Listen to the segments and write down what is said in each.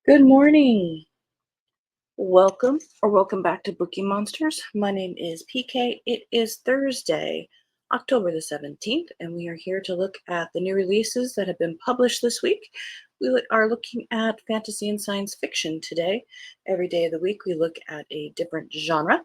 Good morning. Welcome back to Bookeemonsters. My name is PK. It is Thursday, October the 17th, and we are here to look at the new releases that have been published this week. We are looking at fantasy and science fiction today. Every day of the week, we look at a different genre.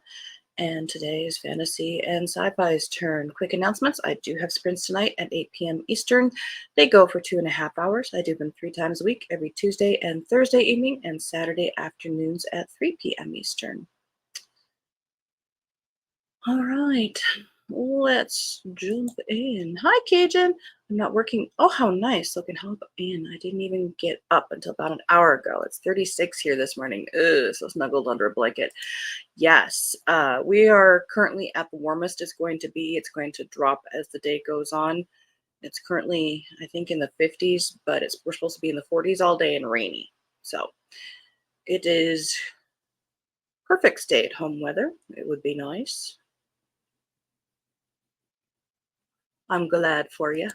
And today is fantasy and sci-fi's turn. Quick announcements. I do have sprints tonight at 8 p.m. Eastern. They go for 2.5 hours. I do them 3 times a week, every Tuesday and Thursday evening, and Saturday afternoons at 3 p.m. Eastern. All right, let's jump in. Hi, Cajun. I'm not working. Oh, how nice. Look, and hop in. I didn't even get up until about an hour ago. It's 36 here this morning. Ugh, so snuggled under a blanket. Yes, we are currently at the warmest it's going to be. It's going to drop as the day goes on. It's currently, I think, in the 50s, but we're supposed to be in the 40s all day and rainy. So it is perfect stay-at-home weather. It would be nice. I'm glad for you.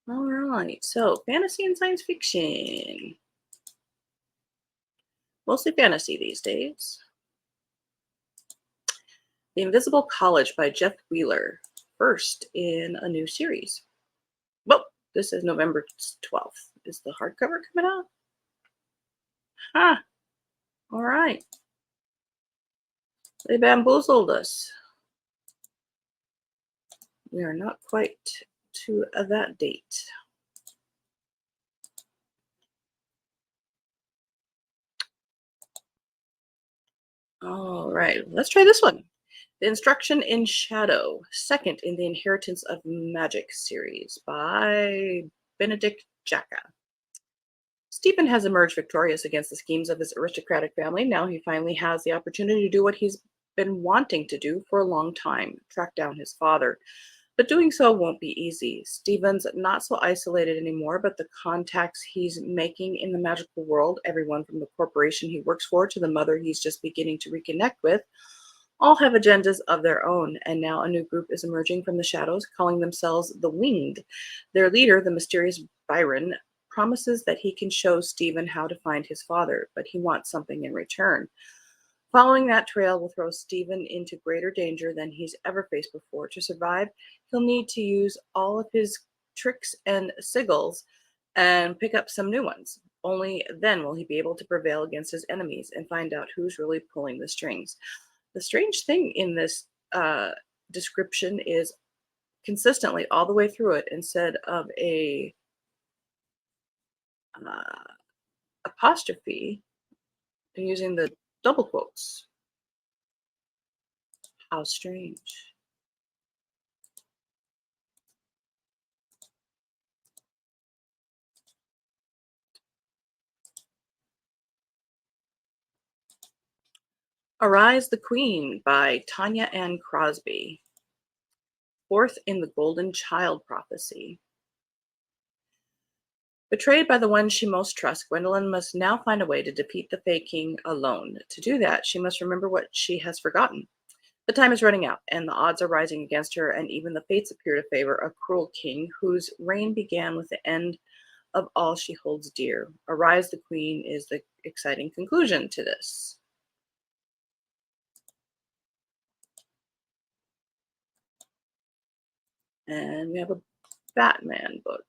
All right, so fantasy and science fiction. Mostly fantasy these days. The Invisible College by Jeff Wheeler, first in a new series. Well, this is November 12th. Is the hardcover coming out? Huh. All right. They bamboozled us. We are not quite to that date. All right, let's try this one. The Instruction in Shadow, second in the Inheritance of Magic series by Benedict Jacka. Stephen has emerged victorious against the schemes of his aristocratic family. Now he finally has the opportunity to do what he's been wanting to do for a long time, track down his father. But doing so won't be easy. Stephen's not so isolated anymore, but the contacts he's making in the magical world, everyone from the corporation he works for to the mother he's just beginning to reconnect with, all have agendas of their own, and now a new group is emerging from the shadows, calling themselves the Winged. Their leader, the mysterious Byron, promises that he can show Stephen how to find his father, but he wants something in return. Following that trail will throw Stephen into greater danger than he's ever faced before. To survive, he'll need to use all of his tricks and sigils and pick up some new ones. Only then will he be able to prevail against his enemies and find out who's really pulling the strings. The strange thing in this description is consistently all the way through it, instead of a apostrophe, they're using the double quotes. How strange. Arise the Queen by Tanya Ann Crosby. Fourth in the Golden Child prophecy. Betrayed by the one she most trusts, Gwendolyn must now find a way to defeat the Fae King alone. To do that, she must remember what she has forgotten. The time is running out, and the odds are rising against her, and even the fates appear to favor a cruel king whose reign began with the end of all she holds dear. Arise the Queen is the exciting conclusion to this. And we have a Batman book.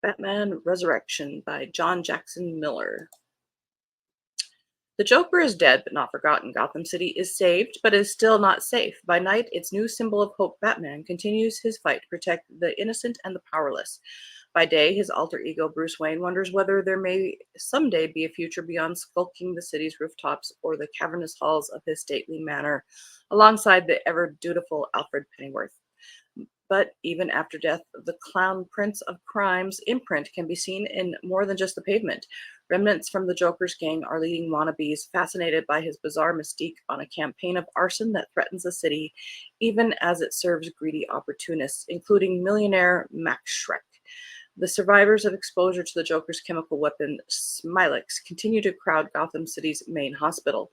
Batman Resurrection by John Jackson Miller. The Joker is dead but not forgotten. Gotham City is saved but is still not safe. By night, its new symbol of hope, Batman, continues his fight to protect the innocent and the powerless. By day, his alter ego, Bruce Wayne, wonders whether there may someday be a future beyond skulking the city's rooftops or the cavernous halls of his stately manor, alongside the ever-dutiful Alfred Pennyworth. But even after death, the clown prince of crime's imprint can be seen in more than just the pavement. Remnants from the Joker's gang are leading wannabes, fascinated by his bizarre mystique, on a campaign of arson that threatens the city, even as it serves greedy opportunists, including millionaire Max Schreck. The survivors of exposure to the Joker's chemical weapon, Smilex, continue to crowd Gotham City's main hospital.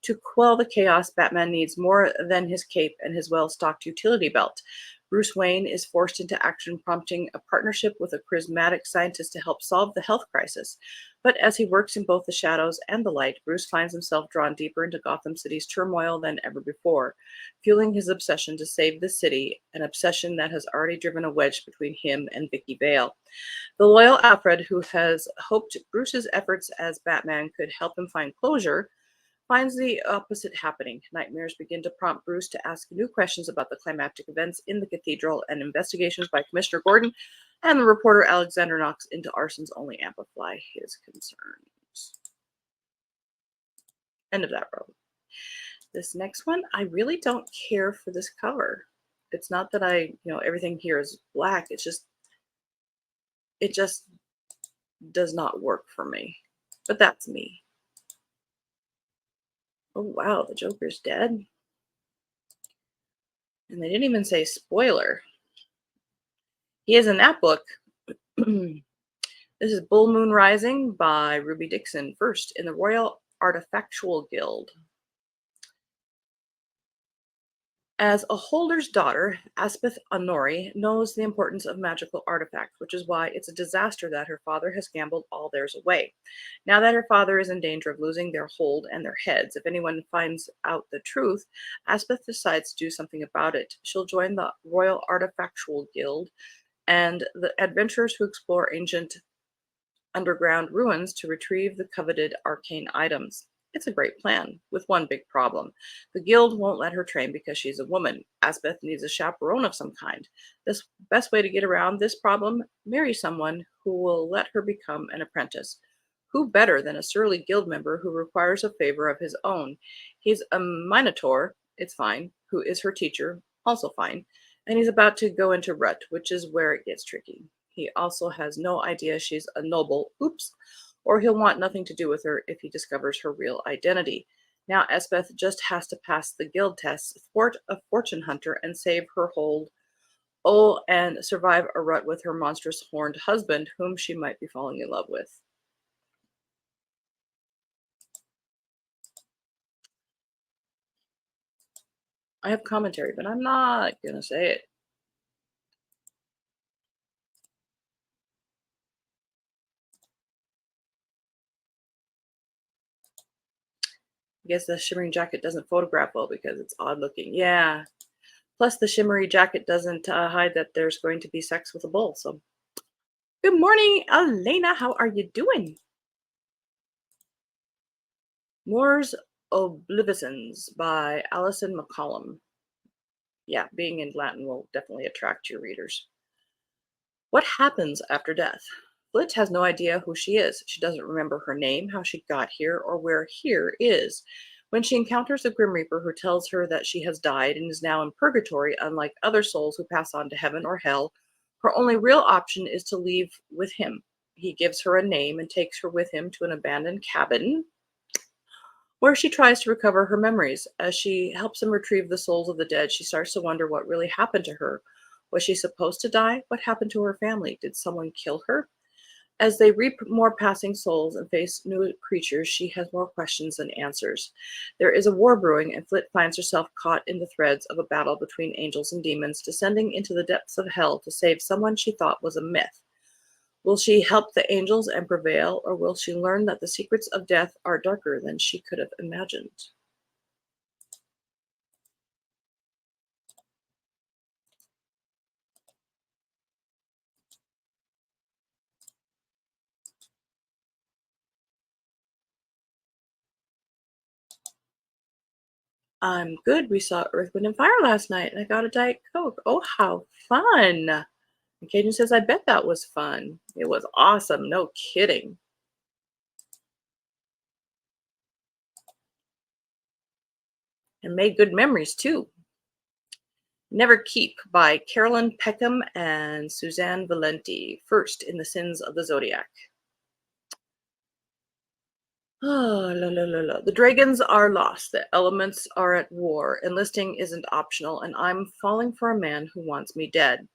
To quell the chaos, Batman needs more than his cape and his well stocked utility belt. Bruce Wayne is forced into action, prompting a partnership with a charismatic scientist to help solve the health crisis. But as he works in both the shadows and the light, Bruce finds himself drawn deeper into Gotham City's turmoil than ever before, fueling his obsession to save the city, an obsession that has already driven a wedge between him and Vicky Vale. The loyal Alfred, who has hoped Bruce's efforts as Batman could help him find closure, finds the opposite happening. Nightmares begin to prompt Bruce to ask new questions about the climactic events in the cathedral, and investigations by Commissioner Gordon and the reporter Alexander Knox into arsons only amplify his concerns. End of that row. This next one, I really don't care for this cover. It's not that everything here is black. It just does not work for me. But that's me. Oh, wow, the Joker's dead. And they didn't even say spoiler. He is in that book. This is Bull Moon Rising by Ruby Dixon, first in the Royal Artifactual Guild. As a holder's daughter, Aspeth Honori knows the importance of magical artifacts, which is why it's a disaster that her father has gambled all theirs away. Now that her father is in danger of losing their hold and their heads, if anyone finds out the truth, Aspeth decides to do something about it. She'll join the Royal Artifactual Guild and the adventurers who explore ancient underground ruins to retrieve the coveted arcane items. It's a great plan, with one big problem. The guild won't let her train because she's a woman. Asbeth needs a chaperone of some kind. The best way to get around this problem, marry someone who will let her become an apprentice. Who better than a surly guild member who requires a favor of his own? He's a minotaur, it's fine, who is her teacher, also fine, and he's about to go into rut, which is where it gets tricky. He also has no idea she's a noble, oops, or he'll want nothing to do with her if he discovers her real identity. Now Esbeth just has to pass the guild tests, thwart a fortune hunter, and save her hold. Oh, and survive a rut with her monstrous horned husband, whom she might be falling in love with. I have commentary, but I'm not gonna say it. I guess the shimmering jacket doesn't photograph well because it's odd looking. Yeah. Plus, the shimmery jacket doesn't hide that there's going to be sex with a bull. So, good morning, Elena. How are you doing? Moore's Oblivisons by Alison McCollum. Yeah, being in Latin will definitely attract your readers. What happens after death? Flit has no idea who she is. She doesn't remember her name, how she got here, or where here is. When she encounters the Grim Reaper who tells her that she has died and is now in purgatory, unlike other souls who pass on to heaven or hell, her only real option is to leave with him. He gives her a name and takes her with him to an abandoned cabin where she tries to recover her memories. As she helps him retrieve the souls of the dead, she starts to wonder what really happened to her. Was she supposed to die? What happened to her family? Did someone kill her? As they reap more passing souls and face new creatures, she has more questions than answers. There is a war brewing, and Flit finds herself caught in the threads of a battle between angels and demons, descending into the depths of hell to save someone she thought was a myth. Will she help the angels and prevail, or will she learn that the secrets of death are darker than she could have imagined? I'm good. We saw Earth, Wind, and Fire last night, and I got a Diet Coke. Oh, how fun! And Cajun says, I bet that was fun. It was awesome. No kidding. And made good memories, too. Never Keep by Carolyn Peckham and Suzanne Valenti, first in the Sins of the Zodiac. Oh, la, la, la, la. The dragons are lost. The elements are at war. Enlisting isn't optional, and I'm falling for a man who wants me dead.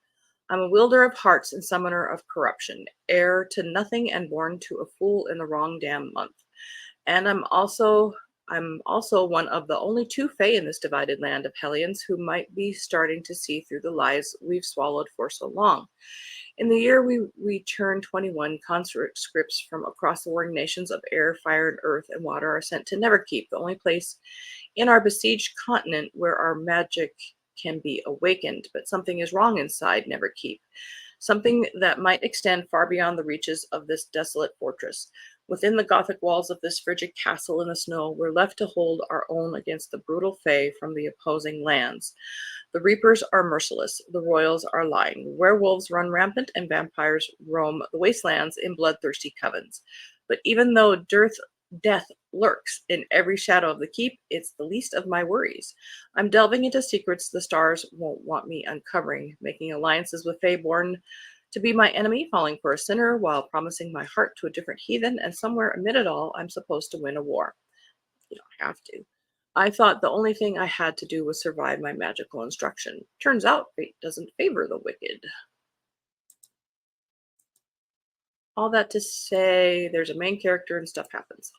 I'm a wielder of hearts and summoner of corruption, heir to nothing and born to a fool in the wrong damn month. And I'm also I'm also one of the only two Fae in this divided land of Hellions who might be starting to see through the lies we've swallowed for so long. In the year we turn 21, conscripts from across the warring nations of air, fire, and earth and water are sent to Neverkeep, the only place in our besieged continent where our magic can be awakened. But something is wrong inside Neverkeep, something that might extend far beyond the reaches of this desolate fortress. Within the Gothic walls of this frigid castle in the snow, we're left to hold our own against the brutal Fae from the opposing lands. The Reapers are merciless, the Royals are lying. Werewolves run rampant, and vampires roam the wastelands in bloodthirsty covens. But even though death lurks in every shadow of the keep, it's the least of my worries. I'm delving into secrets the stars won't want me uncovering, making alliances with Fae born to be my enemy, falling for a sinner while promising my heart to a different heathen, and somewhere amid it all, I'm supposed to win a war. You don't have to. I thought the only thing I had to do was survive my magical instruction. Turns out fate doesn't favor the wicked. All that to say, there's a main character and stuff happens.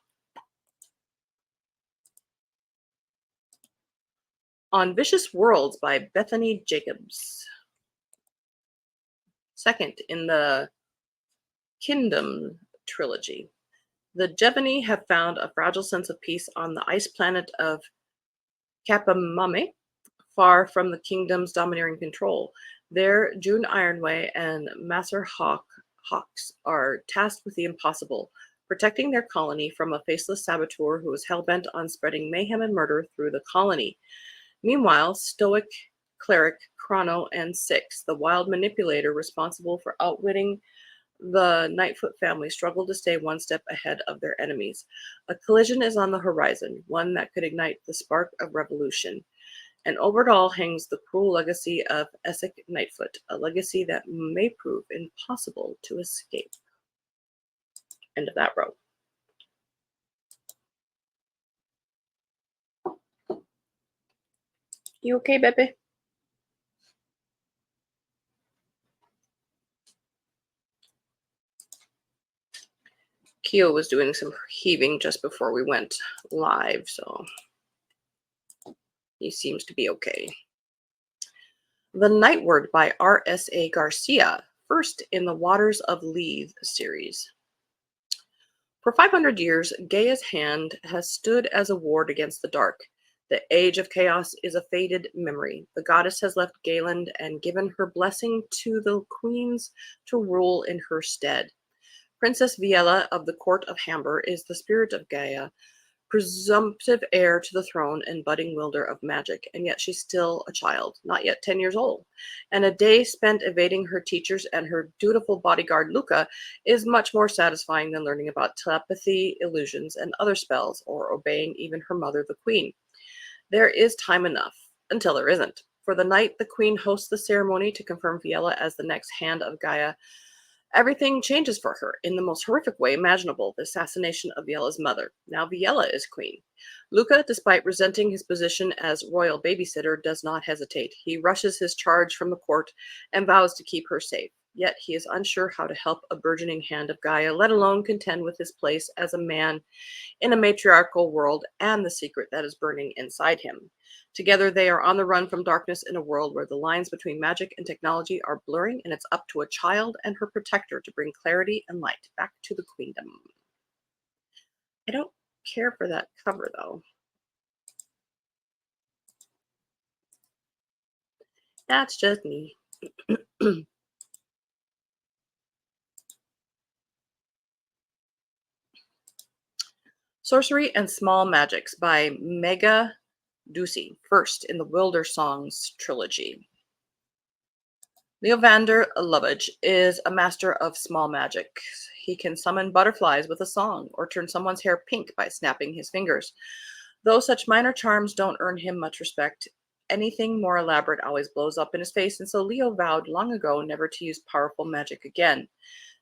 On Vicious Worlds by Bethany Jacobs. Second in the Kingdom trilogy. The Jevani have found a fragile sense of peace on the ice planet of Kapamame, far from the kingdom's domineering control. There, June Ironway and Master Hawks are tasked with the impossible, protecting their colony from a faceless saboteur who is hell-bent on spreading mayhem and murder through the colony. Meanwhile, stoic cleric Chrono and Six, the wild manipulator responsible for outwitting the Nightfoot family, struggle to stay one step ahead of their enemies. A collision is on the horizon, one that could ignite the spark of revolution. And over it all hangs the cruel legacy of Essek Nightfoot, a legacy that may prove impossible to escape. End of that row. You okay, Pepe? Keo was doing some heaving just before we went live, so he seems to be okay. The Night Word by R.S.A. Garcia, first in the Waters of Lethe series. For 500 years, Gaia's hand has stood as a ward against the dark. The age of chaos is a faded memory. The goddess has left Galen and given her blessing to the queens to rule in her stead. Princess Viella of the court of Hamber is the spirit of Gaia, presumptive heir to the throne and budding wielder of magic, and yet she's still a child, not yet 10 years old. And a day spent evading her teachers and her dutiful bodyguard Luca is much more satisfying than learning about telepathy, illusions, and other spells, or obeying even her mother, the queen. There is time enough, until there isn't. For the night the queen hosts the ceremony to confirm Viella as the next hand of Gaia, everything changes for her in the most horrific way imaginable, the assassination of Viella's mother. Now Viella is queen. Luca, despite resenting his position as royal babysitter, does not hesitate. He rushes his charge from the court and vows to keep her safe. Yet he is unsure how to help a burgeoning hand of Gaia, let alone contend with his place as a man in a matriarchal world and the secret that is burning inside him. Together, they are on the run from darkness in a world where the lines between magic and technology are blurring, and it's up to a child and her protector to bring clarity and light back to the queendom. I don't care for that cover, though. That's just me. Sorcery and Small Magics by Mega Ducey, first in the Wilder Songs trilogy. Leovander Lovage is a master of small magic. He can summon butterflies with a song or turn someone's hair pink by snapping his fingers. Though such minor charms don't earn him much respect, anything more elaborate always blows up in his face, and so Leo vowed long ago never to use powerful magic again.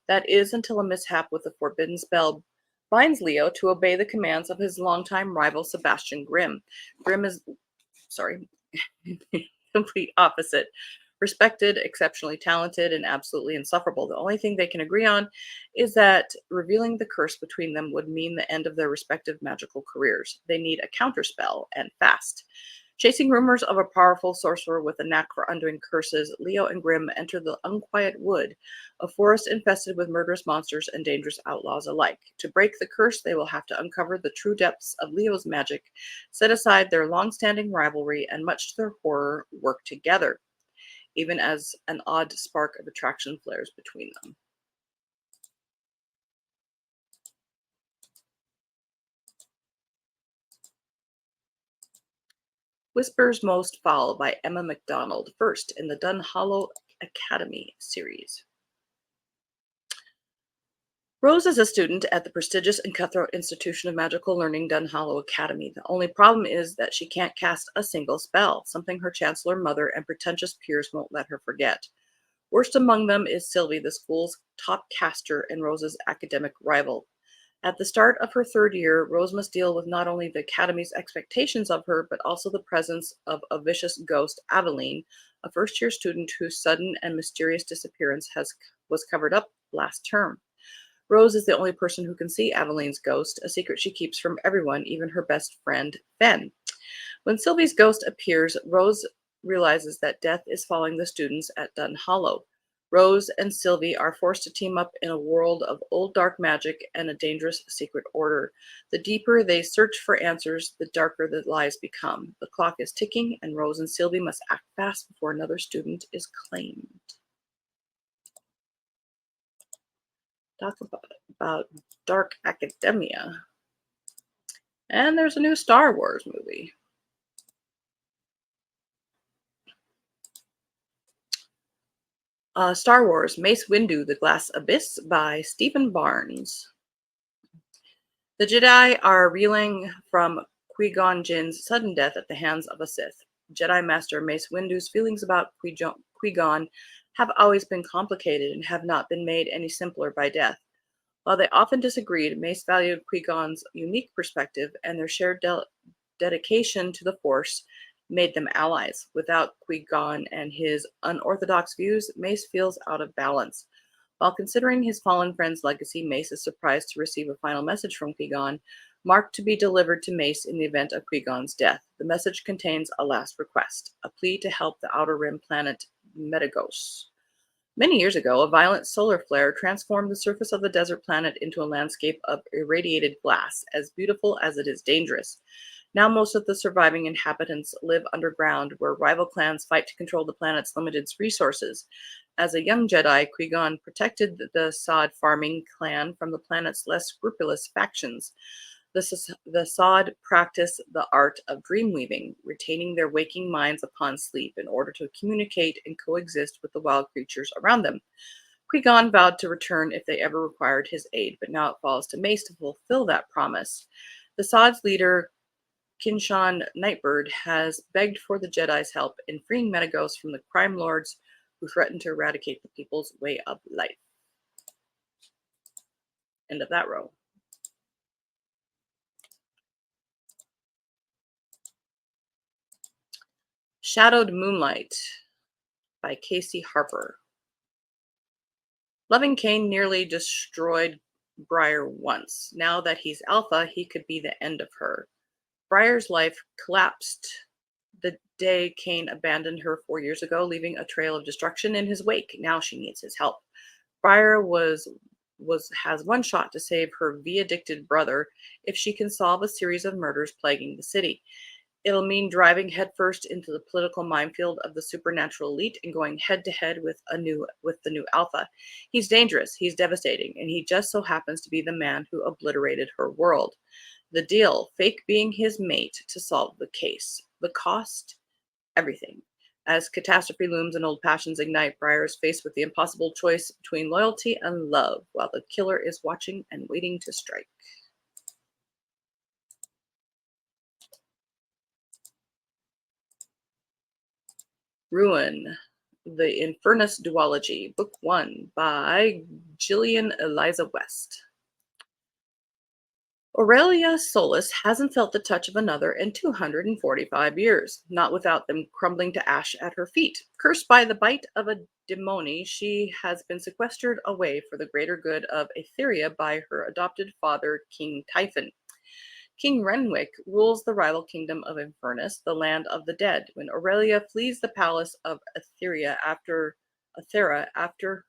That is until a mishap with the forbidden spell binds Leo to obey the commands of his longtime rival Sebastian Grimm. Grimm is, sorry, complete opposite. Respected, exceptionally talented, and absolutely insufferable. The only thing they can agree on is that revealing the curse between them would mean the end of their respective magical careers. They need a counterspell, and fast. Chasing rumors of a powerful sorcerer with a knack for undoing curses, Leo and Grimm enter the Unquiet Wood, a forest infested with murderous monsters and dangerous outlaws alike. To break the curse, they will have to uncover the true depths of Leo's magic, set aside their long-standing rivalry, and much to their horror, work together, even as an odd spark of attraction flares between them. Whispers Most Foul by Emma MacDonald, first in the Dunhollow Academy series. Rose is a student at the prestigious and cutthroat institution of magical learning, Dunhollow Academy. The only problem is that she can't cast a single spell, something her chancellor mother and pretentious peers won't let her forget. Worst among them is Sylvie, the school's top caster and Rose's academic rival. At the start of her third year, Rose must deal with not only the Academy's expectations of her, but also the presence of a vicious ghost, Aveline, a first-year student whose sudden and mysterious disappearance was covered up last term. Rose is the only person who can see Aveline's ghost, a secret she keeps from everyone, even her best friend, Ben. When Sylvie's ghost appears, Rose realizes that death is following the students at Dunhollow. Rose and Sylvie are forced to team up in a world of old dark magic and a dangerous secret order. The deeper they search for answers, the darker the lies become. The clock is ticking, and Rose and Sylvie must act fast before another student is claimed. Talk about dark academia. And there's a new Star Wars movie. Star Wars Mace Windu, The Glass Abyss by Stephen Barnes. The Jedi are reeling from Qui-Gon Jinn's sudden death at the hands of a Sith. Jedi Master Mace Windu's feelings about Qui-Gon have always been complicated and have not been made any simpler by death. While they often disagreed, Mace valued Qui-Gon's unique perspective, and their shared dedication to the Force made them allies. Without Qui-Gon and his unorthodox views, Mace feels out of balance. While considering his fallen friend's legacy, Mace is surprised to receive a final message from Qui-Gon, marked to be delivered to Mace in the event of Qui-Gon's death. The message contains a last request, a plea to help the Outer Rim planet Metagos. Many years ago, a violent solar flare transformed the surface of the desert planet into a landscape of irradiated glass, as beautiful as it is dangerous. Now most of the surviving inhabitants live underground, where rival clans fight to control the planet's limited resources. As a young Jedi, Qui-Gon protected the Sod farming clan from the planet's less scrupulous factions. The Sod practice the art of dream weaving, retaining their waking minds upon sleep in order to communicate and coexist with the wild creatures around them. Qui-Gon vowed to return if they ever required his aid, but now it falls to Mace to fulfill that promise. The Sod's leader, Kinshan Nightbird, has begged for the Jedi's help in freeing Metagos from the crime lords who threaten to eradicate the people's way of life. End of that row. Shadowed Moonlight by Casey Harper. Loving Kane nearly destroyed Briar once. Now that he's alpha, he could be the end of her. Briar's life collapsed the day Kane abandoned her 4 years ago, leaving a trail of destruction in his wake. Now she needs his help. Briar has one shot to save her V-addicted brother if she can solve a series of murders plaguing the city. It'll mean driving headfirst into the political minefield of the supernatural elite and going head-to-head with the new alpha. He's dangerous, he's devastating, and he just so happens to be the man who obliterated her world. The deal, Fake being his mate to solve the case. The cost, everything. As catastrophe looms and old passions ignite, Briar is faced with the impossible choice between loyalty and love, while the killer is watching and waiting to strike. Ruin, The Infernus Duology, Book 1 by Gillian Eliza West. Aurelia Solus hasn't felt the touch of another in 245 years, not without them crumbling to ash at her feet. Cursed by the bite of a demone, she has been sequestered away for the greater good of Etheria by her adopted father, King Typhon. King Renwick rules the rival kingdom of Inverness, the land of the dead. When Aurelia flees the palace of Athera after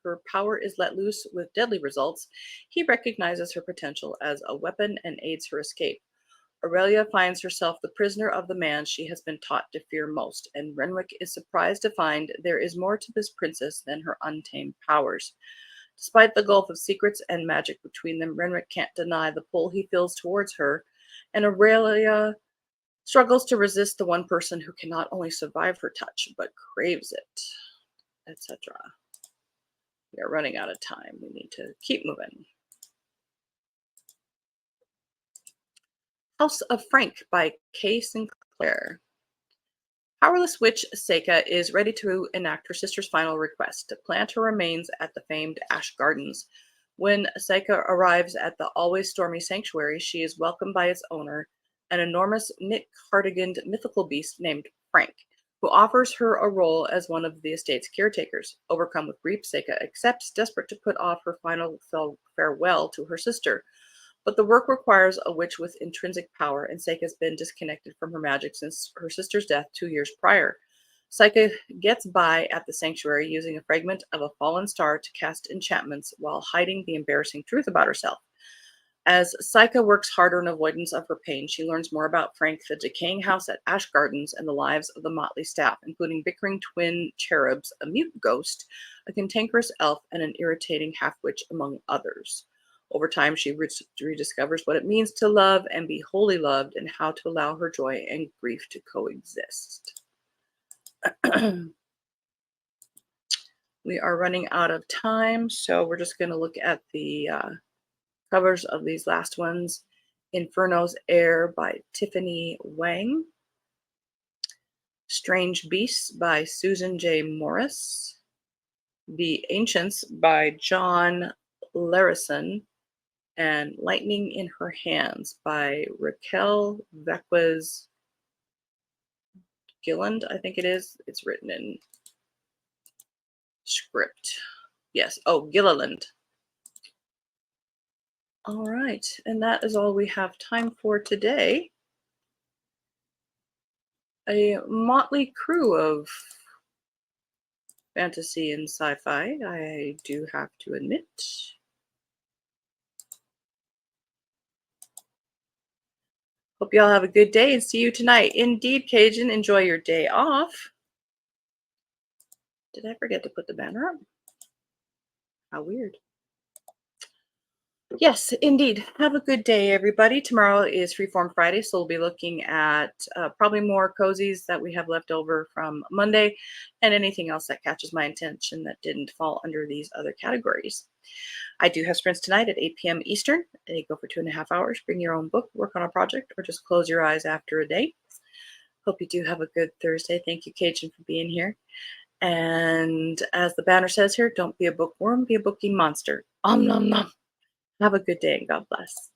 her power is let loose with deadly results, he recognizes her potential as a weapon and aids her escape. Aurelia finds herself the prisoner of the man she has been taught to fear most, and Renwick is surprised to find there is more to this princess than her untamed powers. Despite the gulf of secrets and magic between them, Renwick can't deny the pull he feels towards her, and Aurelia struggles to resist the one person who can not only survive her touch, but craves it, etc. We are running out of time. We need to keep moving. House of Frank by Kay Sinclair. Powerless witch Seika is ready to enact her sister's final request to plant her remains at the famed Ash Gardens. When Seika arrives at the always stormy sanctuary, she is welcomed by its owner, an enormous knit-cardiganed mythical beast named Frank, who offers her a role as one of the estate's caretakers. Overcome with grief, Seika accepts, desperate to put off her final farewell to her sister. But the work requires a witch with intrinsic power, and Seika has been disconnected from her magic since her sister's death 2 years prior. Seika gets by at the sanctuary using a fragment of a fallen star to cast enchantments while hiding the embarrassing truth about herself. As Seika works harder in avoidance of her pain, she learns more about Frank, the decaying house at Ash Gardens, and the lives of the motley staff, including bickering twin cherubs, a mute ghost, a cantankerous elf, and an irritating half-witch, among others. Over time, she rediscovers what it means to love and be wholly loved, and how to allow her joy and grief to coexist. We are running out of time, so we're just going to look at the covers of these last ones. Inferno's Air by Tiffany Wang. Strange Beasts by Susan J. Morris. The Ancients by John Larison. And Lightning in Her Hands by Raquel Vequez Gilland, I think it is. It's written in script. Yes. Oh, Gilliland. All right. And that is all we have time for today. A motley crew of fantasy and sci-fi, I do have to admit. Hope y'all have a good day and see you tonight. Indeed, Cajun, enjoy your day off. Did I forget to put the banner up? How weird. Yes, indeed. Have a good day, everybody. Tomorrow is Freeform Friday, so we'll be looking at probably more cozies that we have left over from Monday and anything else that catches my attention that didn't fall under these other categories. I do have sprints tonight at 8 p.m. Eastern. They go for 2.5 hours. Bring your own book, work on a project, or just close your eyes after a day. Hope you do have a good Thursday. Thank you, Cajun, for being here. And as the banner says here, don't be a bookworm, be a bookie monster. Om nom nom. Have a good day and God bless.